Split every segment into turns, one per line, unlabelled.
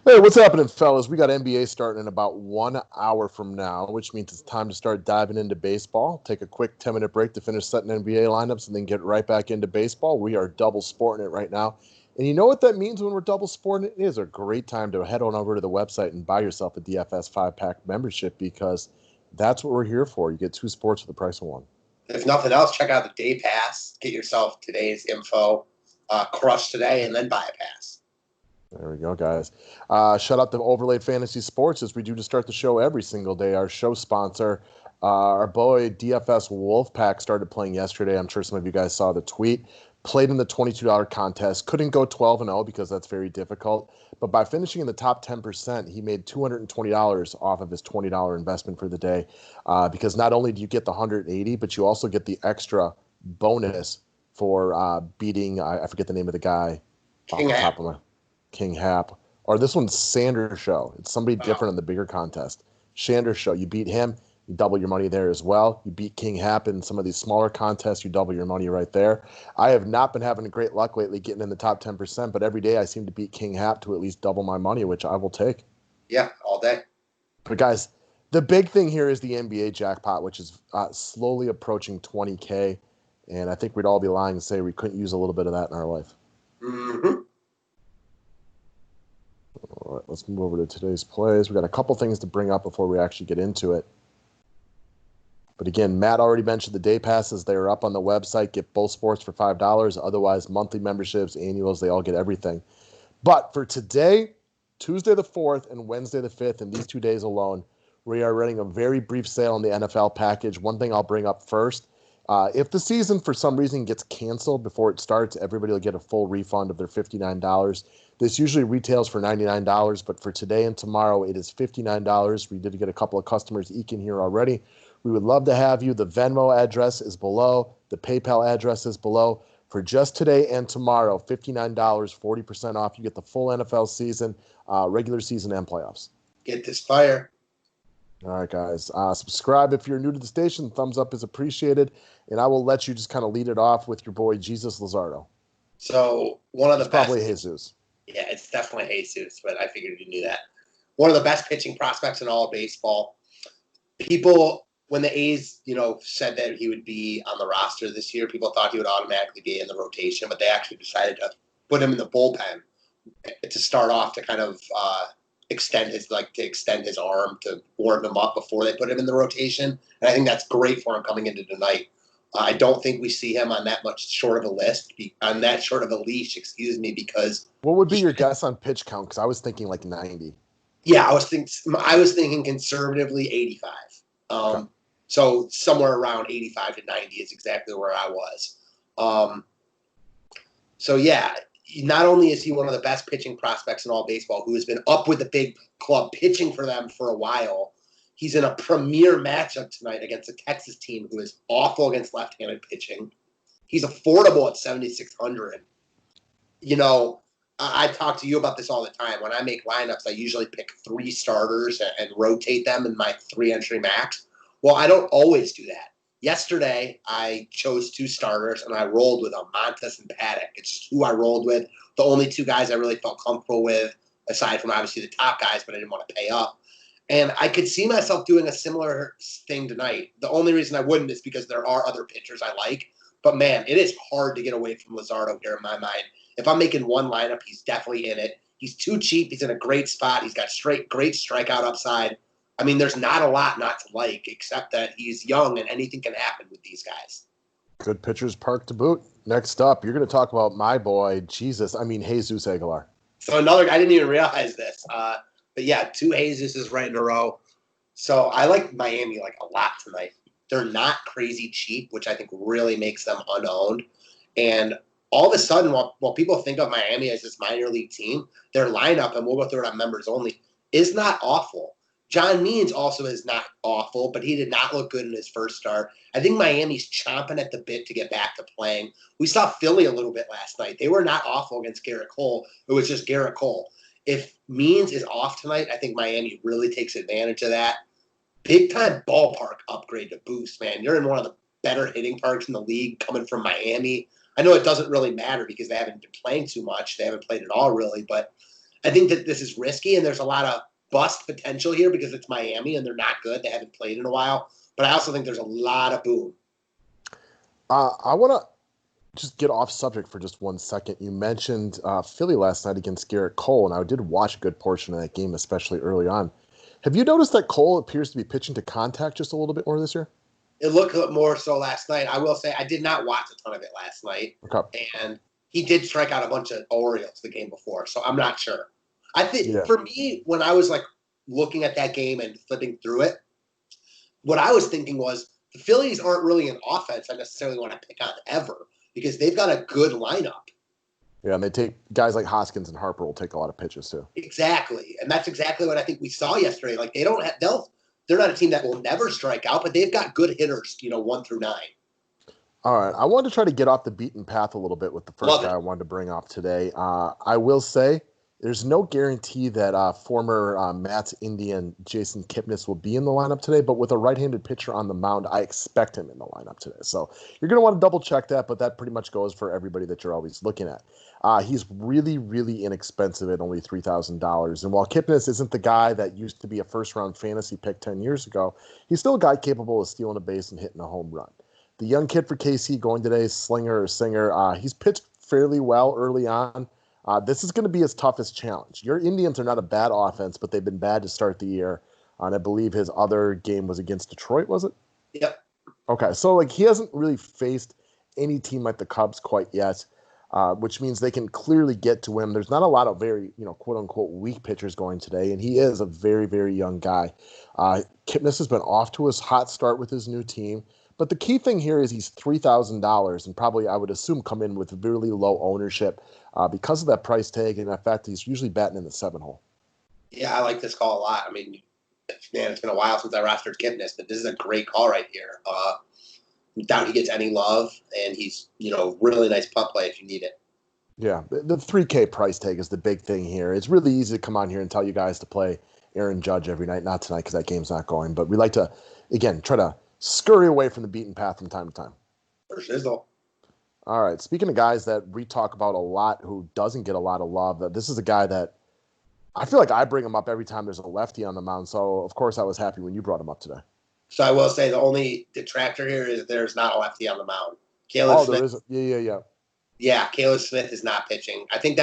Hey, what's happening, fellas? We got NBA starting in about 1 hour from now, which means it's time to start diving into baseball. Take a quick 10-minute break to finish setting NBA lineups and then get right back into baseball. We are double sporting it right now. And you know what that means when we're double sporting it? It is a great time to head on over to the website and buy yourself a DFS 5-pack membership because that's what we're here for. You get two sports for the price of one.
If nothing else, check out the day pass. Get yourself today's info, crush today, and then buy a pass.
There we go, guys. Shout out to Overlaid Fantasy Sports as we do to start the show every single day. Our show sponsor, our boy DFS Wolfpack started playing yesterday. I'm sure some of you guys saw the tweet. Played in the $22 contest. Couldn't go 12-0 because that's very difficult. But by finishing in the top 10%, he made $220 off of his $20 investment for the day. Because not only do you get the 180, but you also get the extra bonus for beating, I forget the name of the guy. King Hap. Or this one's Sanders Show. It's somebody different in the bigger contest. Sanders Show. You beat him, you double your money there as well. You beat King Hap in some of these smaller contests, you double your money right there. I have not been having great luck lately getting in the top 10%, but every day I seem to beat King Hap to at least double my money, which I will take.
Yeah, all day.
But guys, the big thing here is the NBA jackpot, which is slowly approaching 20K. And I think we'd all be lying to say we couldn't use a little bit of that in our life.
Mm-hmm.
All right, let's move over to today's plays. We got a couple things to bring up before we actually get into it. But again, Matt already mentioned the day passes. They're up on the website. Get both sports for $5. Otherwise, monthly memberships, annuals, they all get everything. But for today, Tuesday the 4th and Wednesday the 5th, and these 2 days alone, we are running a very brief sale on the NFL package. One thing I'll bring up first, if the season for some reason gets canceled before it starts, everybody will get a full refund of their $59. This usually retails for $99, but for today and tomorrow, it is $59. We did get a couple of customers eke in here already. We would love to have you. The Venmo address is below. The PayPal address is below. For just today and tomorrow, $59, 40% off. You get the full NFL season, regular season, and playoffs.
Get this fire.
All right, guys. Subscribe if you're new to the station. Thumbs up is appreciated. And I will let you just kind of lead it off with your boy, Jesus Luzardo.
So one of the best.
Probably Jesus.
Yeah, it's definitely Jesus, but I figured you knew that. One of the best pitching prospects in all of baseball. People, when the A's, said that he would be on the roster this year, people thought he would automatically be in the rotation, but they actually decided to put him in the bullpen to start off to kind of extend his arm to warm him up before they put him in the rotation. And I think that's great for him coming into tonight. I don't think we see him on that much short of a leash, because.
What would be your guess on pitch count? Because I was thinking like 90.
Yeah, I was thinking conservatively 85. Okay. So somewhere around 85 to 90 is exactly where I was. So yeah, not only is he one of the best pitching prospects in all baseball, who has been up with the big club pitching for them for a while, he's in a premier matchup tonight against a Texas team who is awful against left-handed pitching. He's affordable at 7,600. I talk to you about this all the time. When I make lineups, I usually pick 3 starters and rotate them in my 3-entry max. Well, I don't always do that. Yesterday, I chose 2 starters, and I rolled with Montes and Paddock. It's just who I rolled with. The only 2 guys I really felt comfortable with, aside from obviously the top guys, but I didn't want to pay up. And I could see myself doing a similar thing tonight. The only reason I wouldn't is because there are other pitchers I like. But, man, it is hard to get away from Luzardo here in my mind. If I'm making one lineup, he's definitely in it. He's too cheap. He's in a great spot. He's got great strikeout upside. I mean, there's not a lot not to like, except that he's young and anything can happen with these guys.
Good pitchers park to boot. Next up, you're going to talk about my boy, Jesus Aguilar.
So I didn't even realize this. But yeah, 2 Jesuses right in a row. So I like Miami a lot tonight. They're not crazy cheap, which I think really makes them unowned. And all of a sudden, while people think of Miami as this minor league team, their lineup, and we'll go through it on members only, is not awful. John Means also is not awful, but he did not look good in his first start. I think Miami's chomping at the bit to get back to playing. We saw Philly a little bit last night. They were not awful against Garrett Cole. It was just Garrett Cole. If Means is off tonight, I think Miami really takes advantage of that. Big-time ballpark upgrade to boost, man. You're in one of the better hitting parks in the league coming from Miami. I know it doesn't really matter because they haven't been playing too much. They haven't played at all, really. But I think that this is risky, and there's a lot of bust potential here because it's Miami, and they're not good. They haven't played in a while. But I also think there's a lot of boom.
I want to just get off subject for just 1 second. You mentioned Philly last night against Garrett Cole, and I did watch a good portion of that game, especially early on. Have you noticed that Cole appears to be pitching to contact just a little bit more this year?
It looked more so last night. I will say I did not watch a ton of it last night.
Okay.
And he did strike out a bunch of Orioles the game before, so I'm not sure. I think
Yeah.
for me, when I was like looking at that game and flipping through it, what I was thinking was the Phillies aren't really an offense I necessarily want to pick on ever because they've got a good lineup.
Yeah, and they take guys like Hoskins and Harper will take a lot of pitches too.
Exactly. And that's exactly what I think we saw yesterday. Like they're not a team that will never strike out, but they've got good hitters, 1 through 9.
All right. I wanted to try to get off the beaten path a little bit with the first
Love it.
guy I wanted to bring up today. I will say there's no guarantee that former Matt's Indian Jason Kipnis will be in the lineup today, but with a right-handed pitcher on the mound, I expect him in the lineup today. So you're going to want to double check that, but that pretty much goes for everybody that you're always looking at. He's really, really inexpensive at only $3,000. And while Kipnis isn't the guy that used to be a first-round fantasy pick 10 years ago, he's still a guy capable of stealing a base and hitting a home run. The young kid for KC going today, Slinger or Singer, he's pitched fairly well early on. This is going to be his toughest challenge. Your Indians are not a bad offense, but they've been bad to start the year. And I believe his other game was against Detroit, was it?
Yep.
Okay, so he hasn't really faced any team like the Cubs quite yet, which means they can clearly get to him. There's not a lot of very, quote-unquote weak pitchers going today, and he is a very, very young guy. Kipnis has been off to his hot start with his new team. But the key thing here is he's $3,000 and probably, I would assume, come in with really low ownership because of that price tag. And in fact, he's usually batting in the 7 hole.
Yeah, I like this call a lot. I mean, man, it's been a while since I rostered Kipnis, but this is a great call right here. Doubt he gets any love, and he's, really nice punt play if you need it.
Yeah, the 3K price tag is the big thing here. It's really easy to come on here and tell you guys to play Aaron Judge every night. Not tonight because that game's not going. But we like to, again, try to scurry away from the beaten path from time to time.
For shizzle.
All right. Speaking of guys that we talk about a lot who doesn't get a lot of love, this is a guy that I feel like I bring him up every time there's a lefty on the mound. So, of course, I was happy when you brought him up today.
So I will say the only detractor here is there's not a lefty on the mound. Caleb Smith.
There is. Yeah.
Yeah, Caleb Smith is not pitching. I think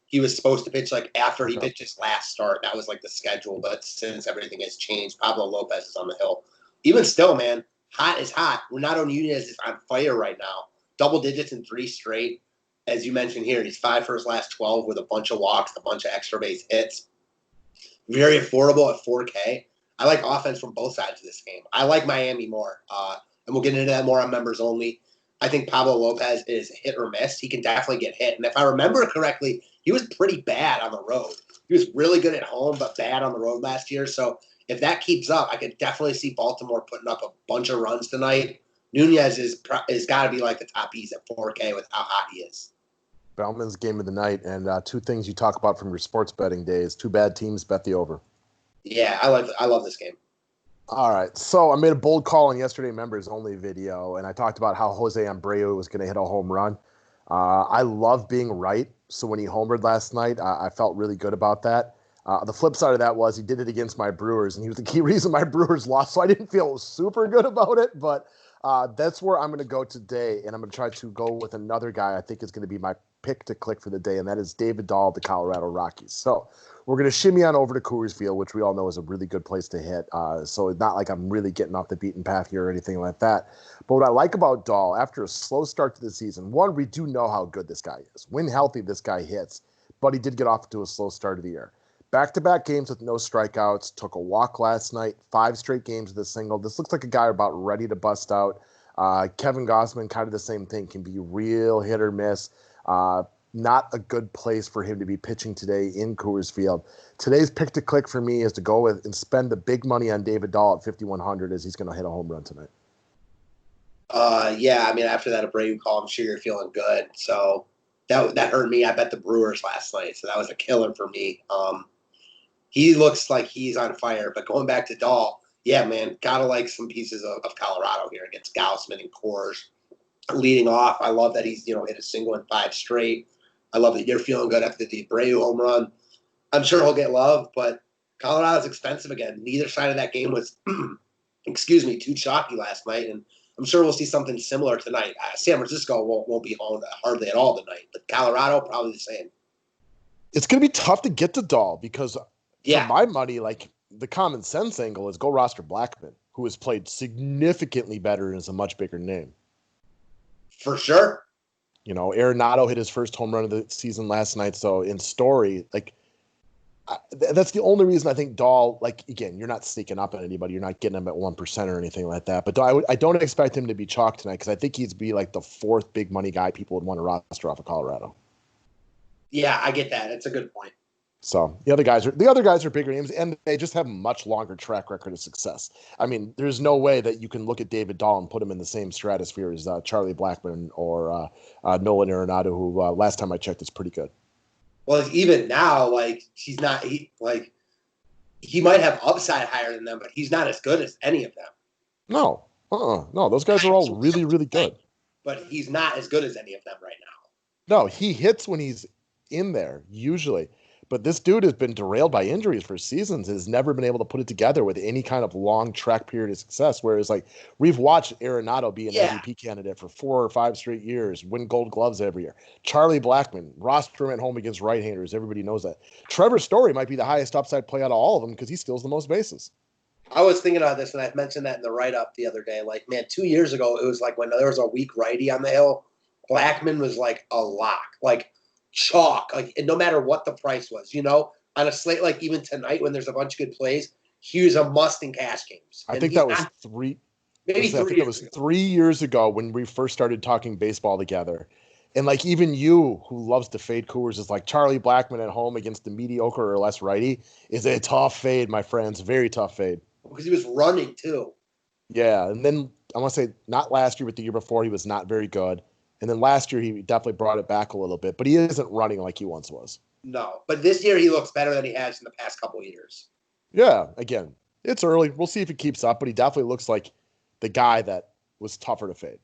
he was supposed to pitch after he pitched his last start. That was the schedule. But since everything has changed, Pablo Lopez is on the hill. Even still, man, hot is hot. Renato Nunez is on fire right now. Double digits in 3 straight. As you mentioned here, he's 5 for his last 12 with a bunch of walks, a bunch of extra base hits. Very affordable at 4K. I like offense from both sides of this game. I like Miami more, and we'll get into that more on members only. I think Pablo Lopez is hit or miss. He can definitely get hit. And if I remember correctly, he was pretty bad on the road. He was really good at home, but bad on the road last year. So if that keeps up, I could definitely see Baltimore putting up a bunch of runs tonight. Nunez is got to be the top piece at 4K with how hot he is.
Bellman's game of the night, and 2 things you talk about from your sports betting days. 2 bad teams, bet the over.
Yeah, I love this game.
All right, so I made a bold call in yesterday members only video, and I talked about how Jose Abreu was going to hit a home run. I love being right, so when he homered last night, I felt really good about that. The flip side of that was he did it against my Brewers, and he was the key reason my Brewers lost, so I didn't feel super good about it, but that's where I'm going to go today, and I'm going to try to go with another guy I think is going to be my pick to click for the day, and that is David Dahl of the Colorado Rockies. So we're going to shimmy on over to Coors Field, which we all know is a really good place to hit. So it's not like I'm really getting off the beaten path here or anything like that. But what I like about Dahl, after a slow start to the season, one, we do know how good this guy is. When healthy, this guy hits, but he did get off to a slow start of the year. Back-to-back games with no strikeouts, took a walk last night, 5 straight games with a single. This looks like a guy about ready to bust out. Kevin Gausman, kind of the same thing, can be real hit or miss. Not a good place for him to be pitching today in Coors Field. Today's pick to click for me is to go with and spend the big money on David Dahl at 5,100 as he's going to hit a home run tonight.
Yeah, I mean, after that Abreu call, I'm sure you're feeling good. So that hurt me. I bet the Brewers last night, so that was a killer for me. He looks like he's on fire. But going back to Dahl, yeah, man, gotta like some pieces of Colorado here against Gausman and Coors. Leading off, I love that he's hit a single in 5 straight. I love that you're feeling good after the Abreu home run. I'm sure he'll get love, but Colorado's expensive again. Neither side of that game was, too chalky last night, and I'm sure we'll see something similar tonight. San Francisco won't be owned hardly at all tonight, but Colorado probably the same.
It's going to be tough to get to Dahl because for
Yeah,
my money, like the common sense angle is go roster Blackman, who has played significantly better and is a much bigger name.
for sure.
You know, Arenado hit his first home run of the season last night. So in Story, like that's the only reason I think Dahl, like, again, you're not sneaking up on anybody. You're not getting him at 1% or anything like that. But I don't expect him to be chalked tonight because I think he'd be like the fourth big money guy people would want to roster off of Colorado.
Yeah, I get that. It's a good point.
So the other guys are bigger names, and they just have a much longer track record of success. I mean, there's no way that you can look at David Dahl and put him in the same stratosphere as Charlie Blackmon or Nolan Arenado, who last time I checked is pretty good.
Well, even now, like he might have upside higher than them, but he's not as good as any of them.
No, no, those guys are all really, really good.
But he's not as good as any of them right now.
No, he hits when he's in there usually. But this dude has been derailed by injuries for seasons and has never been able to put it together with any kind of long track period of success. Whereas, like, we've watched Arenado be an MVP candidate for 4 or 5 straight years, win Gold Gloves every year. Charlie Blackmon, roster him at home against right-handers. Everybody knows that. Trevor Story might be the highest upside play out of all of them because he steals the most bases.
I was thinking about this, and I mentioned that in the write-up the other day. Like, man, 2 years ago, it was like when there was a weak righty on the hill, Blackmon was like a lock, like chalk, like no matter what the price was, on a slate like even tonight when there's a bunch of good plays, he was a must in cash games.
I think that was three. Maybe 3 years. I think it was 3 years ago when we first started talking baseball together. And like even you, who loves to fade Coors, is like Charlie Blackmon at home against the mediocre or less righty is a tough fade, my friends. Very tough fade.
Because he was running too.
Yeah, and then I want to say not last year, but the year before, he was not very good. And then last year, he definitely brought it back a little bit, but he isn't running like he once was.
No, but this year he looks better than he has in the past couple of years.
Yeah, again, it's early. We'll see if he keeps up, but he definitely looks like the guy that was tougher to fade.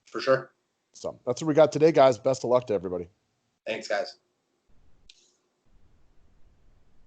For sure.
So that's what we got today, guys. Best of luck to everybody.
Thanks, guys.